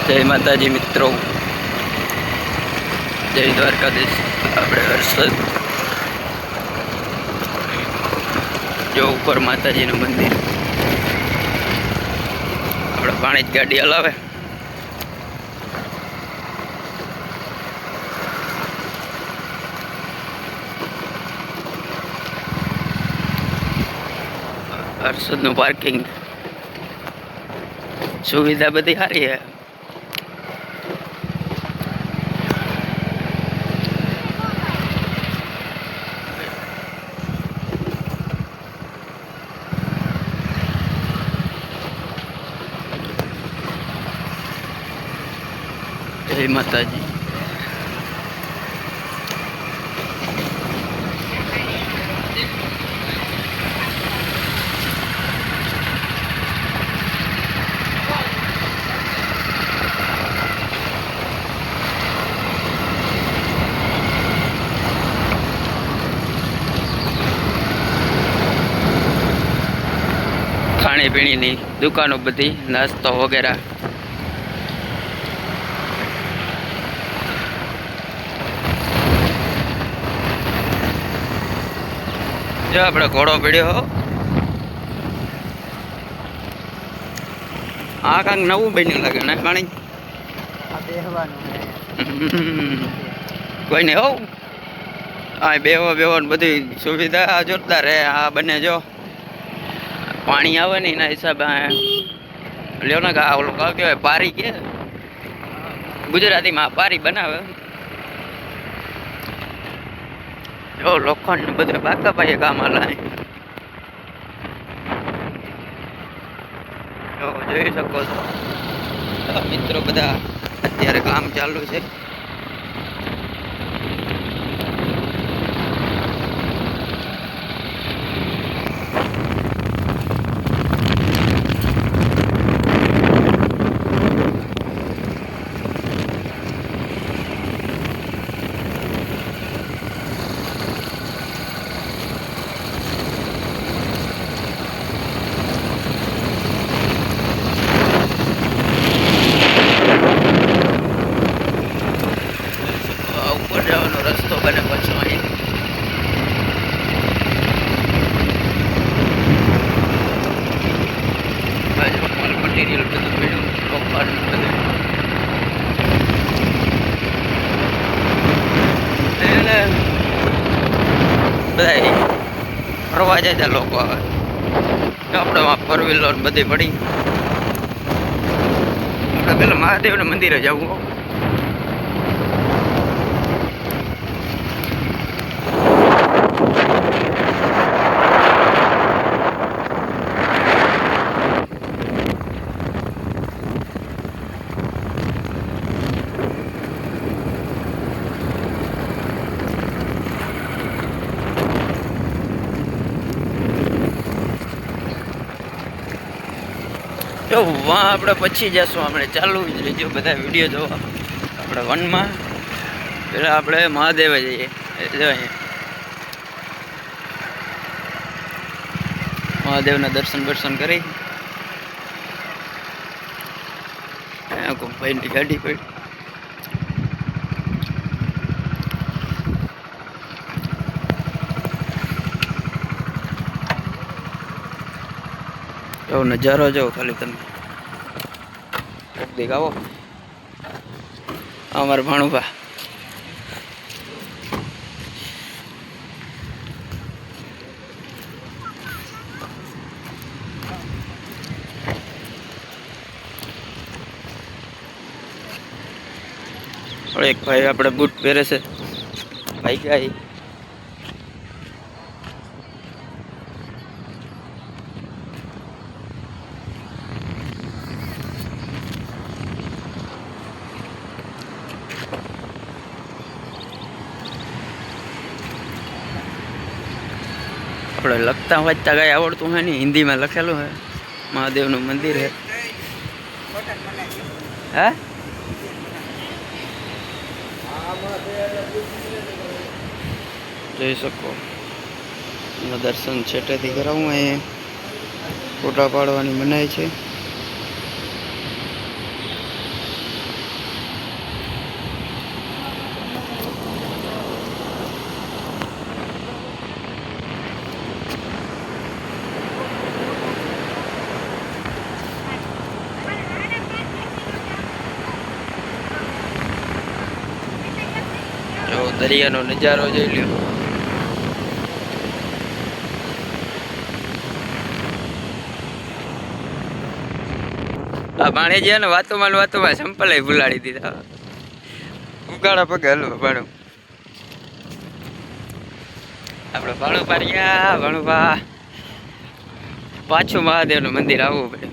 જય માતાજી મિત્રો, જય દ્વારકાધીશ. આપણે હર્ષદ જો ઉપર માતાજીનું મંદિર, આપણે પાણી જ ગાડી હલાવે. હર્ષદનું પાર્કિંગ સુવિધા બધી સારી છે. જય માતાજી. ખાણીપીણીની દુકાનો બધી, નાસ્તો વગેરે. જો આપણે ઘોડો પીડ્યો. આ કાંક નવું બન્યું લાગે ને પાણી. કોઈ નહીં હો, હા બેવાનું બધી સુવિધા જોરદાર હે. આ બને જો પાણી આવે ને એના હિસાબે લ્યો ને કે ઓલું કહેવાય પારી, કે ગુજરાતીમાં પારી બનાવે. જો લોખંડ બધું પાકા પાયે કામ હલાય. જોઈ શકો છો મિત્રો, બધા અત્યારે કામ ચાલુ છે. રસ્તો બને પાછો અહીં મટીરિયલ બધું પડ્યું, કપાનું બધું. બધા ફરવા જાય લોકો આવે. આપણામાં ફોર વ્હીલર બધી પડી. આપણે પેલા મહાદેવના મંદિરે જવું. જો વાં આપણે પછી જશું, આપણે ચાલુ જ રહીજો બધા વિડીયો જોવા. આપણે વનમાં પેલા આપણે મહાદેવે જઈએ. જો અહીંયા મહાદેવના દર્શન કરી ભાઈની ગાડી પડી. એવો નજારો જો ખાલી તમે દેખાવો. અમારા ભાણુભા એક ભાઈ આપણે બૂટ પહેરે છે. ભાઈ ગાય આપણે લખતા વાંચતા કઈ આવડતું હે નહીં, હિન્દીમાં લખેલું હે મહાદેવનું મંદિર હે. હે જોઈ શકો દર્શન છેટેથી કરાવું. અહીંયા ફોટા પાડવાની મનાઈ છે. દરિયાનો નજારો જોઈ લ્યો. આ ભાણેજી ને વાતોમાં સંપલ ભૂલાડી દીધા. ઉગાડા પગે હલવા ભાણું. આપણે ભાણું પાર્યા ભાણુભા. પાછું મહાદેવનું મંદિર આવવું પડે.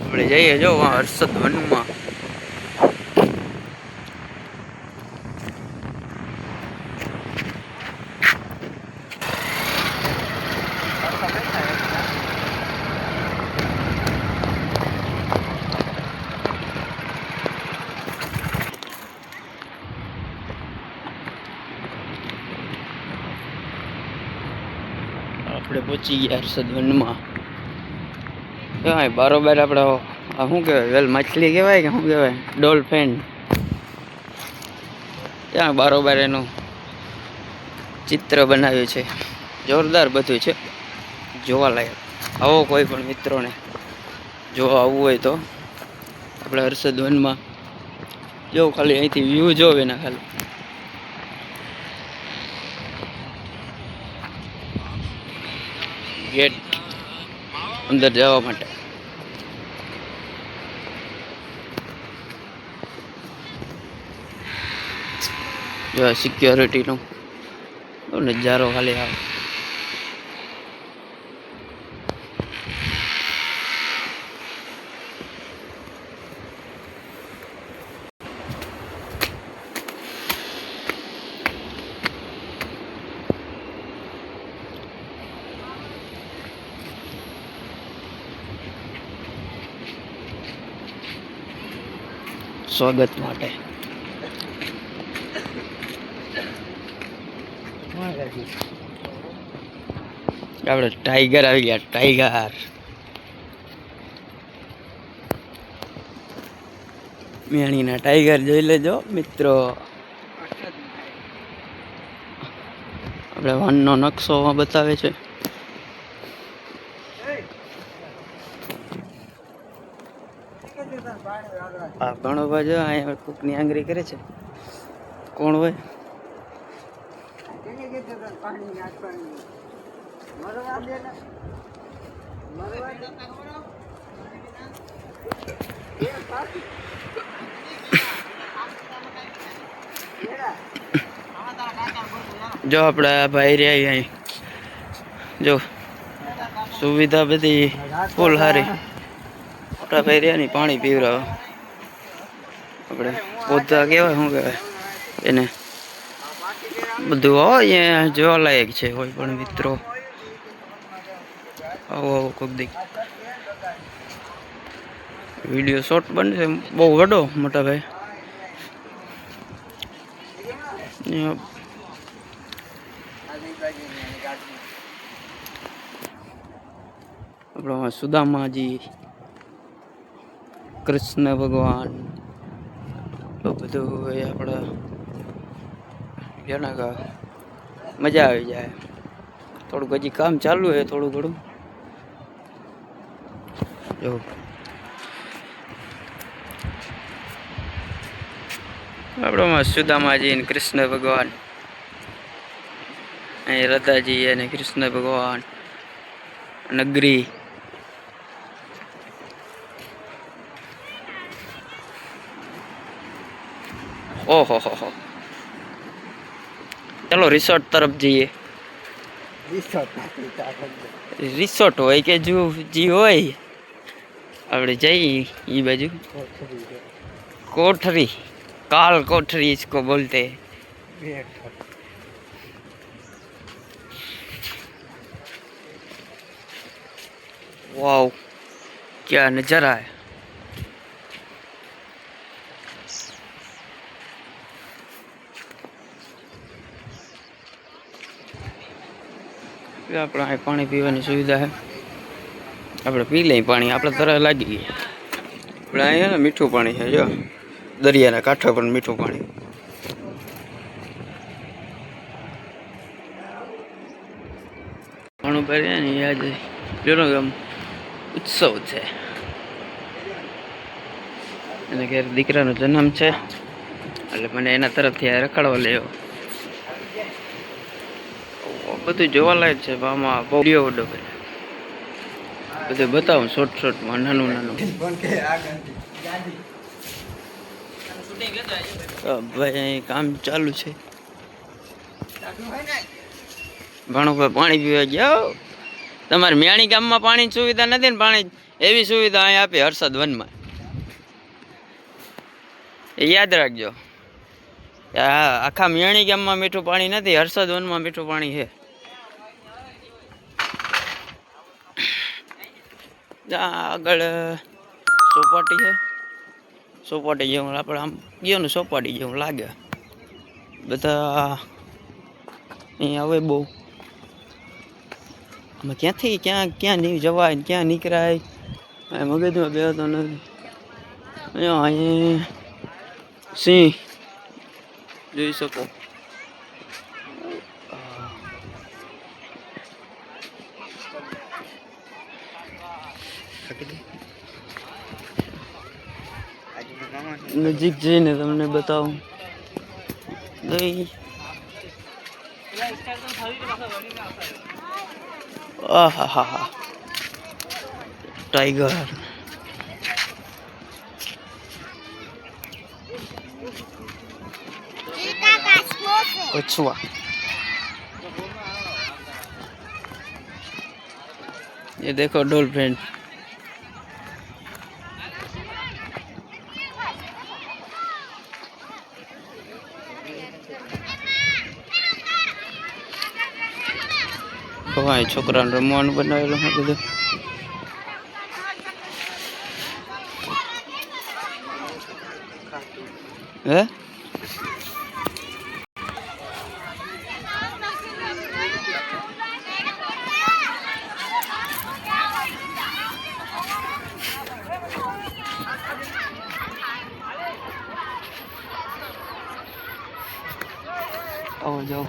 આપણે જઈએ જો હર્ષદ વનમાં. આપણે પહોંચી ગયા હર્ષદ વનમાં. કહેવાય બારોબાર આપણે શું કહેવાય વેલ માછલી કહેવાય કે શું કહેવાય ડોલ્ફિન. ત્યાં બારોબાર એનું ચિત્ર બનાવ્યું છે. જોરદાર બધું છે, જોવાલાયક. આવો કોઈ પણ મિત્રોને જોવા આવવું હોય તો આપણે હર્ષદ વનમાં જો ખાલી અહીંથી વ્યૂ જોવે ને ખાલી. ગેટ અંદર જવા માટે. જો સિક્યોરિટીનો નજારો ખાલી આવે. સ્વાગત માટે આપણે ટાઈગર આવી ગયા. ટાઈગર મેણીના ટાઈગર જોઈ લેજો મિત્રો. આપણે વાનનો નકશો બતાવે છે. આ ઘણો બાજુ અહીંયા કોકની આંગળી કરે છે. કોણ હોય? જો આપણે ભાઈ રહ્યા અહીં જો સુવિધા બધી ફૂલ સારી. મોટા ભાઈ રહ્યા ની પાણી પીવડાવે. આપણે પોતા કહેવાય શું કહેવાય એને બધું હોય અહીંયા જોવાલાયક છે. કોઈ પણ મિત્રો આવો આવો કોક દી વિડીયો શોર્ટ બનશે. બહુ વડો મોટા ભાઈ. આપણા સુદામાજી, કૃષ્ણ ભગવાન બધું હોય. આપણે જેના મજા આવી જાય. થોડુંક હજી કામ ચાલુ છે થોડું ઘણું. જો આપણામાં સુદામાજી અને કૃષ્ણ ભગવાન, અહીં રાધાજી અને કૃષ્ણ ભગવાન નગરી. ઓહો હો. ચલો રિસોર્ટ તરફ જઈએ. રિસોર્ટ હોય કે જી હોય આપણે જઈએ એ બાજુ. कोठरी, काल कोठरी इसको बोलते हैं। वाओ क्या नज़ारा है। अपना पानी पीवानी सुविधा है, આપણે પી લઈએ પાણી, આપણે તરસ લાગી ગઈ। આપણે અહીંયા ને મીઠું પાણી છે, જો દરિયાના કાંઠે પણ મીઠું પાણી। ભાઈ ને આજે જોનો ગમ ઉત્સવ છે અને કે દીકરાનો જન્મ છે એટલે મને એના તરફથી આ રખડવા લેવો બધું જોવાલાયક છે આમાં બહુ વડો બધું બતાવું શોર્ટમાં નાનું ભાઈ અહીં કામ ચાલુ છે ઘણું પાણી પીવા ગયા તમારે મિયાણી ગામમાં પાણીની સુવિધા નથી ને પાણી એવી સુવિધા અહીં આપી હર્ષદ વનમાં એ યાદ રાખજો આખા મિયાણી ગામમાં મીઠું પાણી નથી હર્ષદ વનમાં મીઠું પાણી છે આગળ ચોપાટી છે ચોપાટી જેવું આપણે આમ ગયો ને ચોપાટી જેવું લાગે બધા અહીંયા હવે બહુ આમાં ક્યાંથી ક્યાં નહીં જવાય ક્યાં નીકળાય મગજમાં બે તો નથી અહીંયા સિંહ જોઈ શકો નજીક જઈને તમને બતાવું આહા ટાઈગર કછુआ ये देखो डॉल्फिन ભાઈ છોકરાને રમવાનું બનાવેલું છે બધું હે જાઓ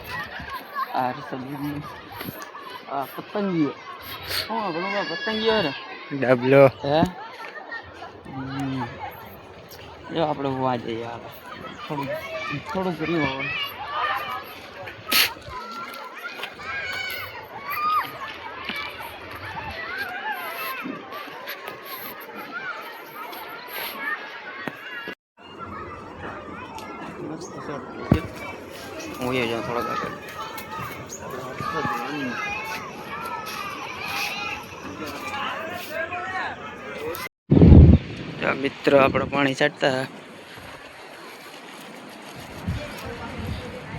આ સબ્જી આ પતંગિયો બોલો પતંગિયો ને ડબલો હે જો આપણે હોવા જઈએ થોડું કર્યું હવે મસ્ત શોટ હું એ જાઉં થોડા આગળ મિત્ર આપણે પાણી છાંટતા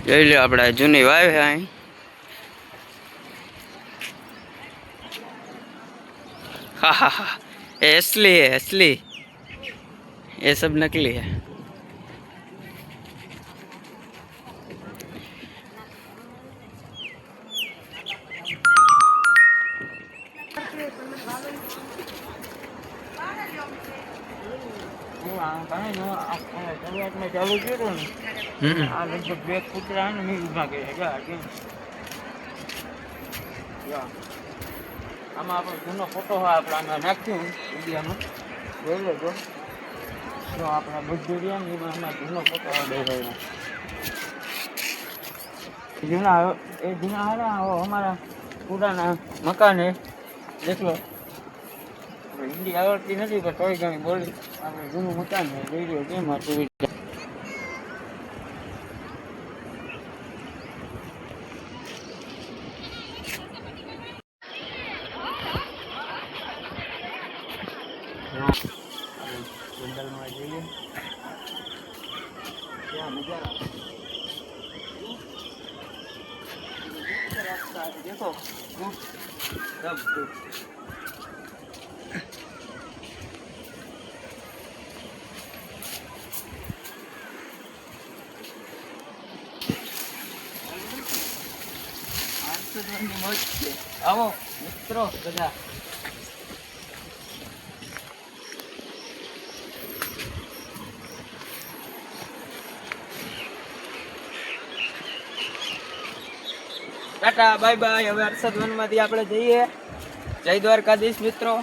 જોઈ લો આપણે જૂની વાવ है અહીં हाँ हाँ हाँ असली है असली ये सब नकली है ચાલુ કર્યું ને આ લગભગ બે કૂતરા ને મેં ઉભા કર્યા આમાં આપણો જૂનો ફોટો હોય આપણે આમાં નાખ્યું ઇન્ડિયામાં જોઈ લેજો જો આપણા બુદ્ધિયા ને એમાં આમાં જૂનો ફોટો હોય જૂના એ જૂના હારા हमारा पुराना मकान है देख लो हिंदी आवड़ती नहीं पर थोड़ी घनी बोली આપણે જૂનું મકાન છે જોઈ લો કેમ હતું જંગલમાં જઈએ ત્યાં નજારા देखो सब आओ मित्रों બધા ટાટા બાય બાય. હવે હર્ષદ વનમાંથી આપણે જઈએ. જય દ્વારકાધીશ મિત્રો.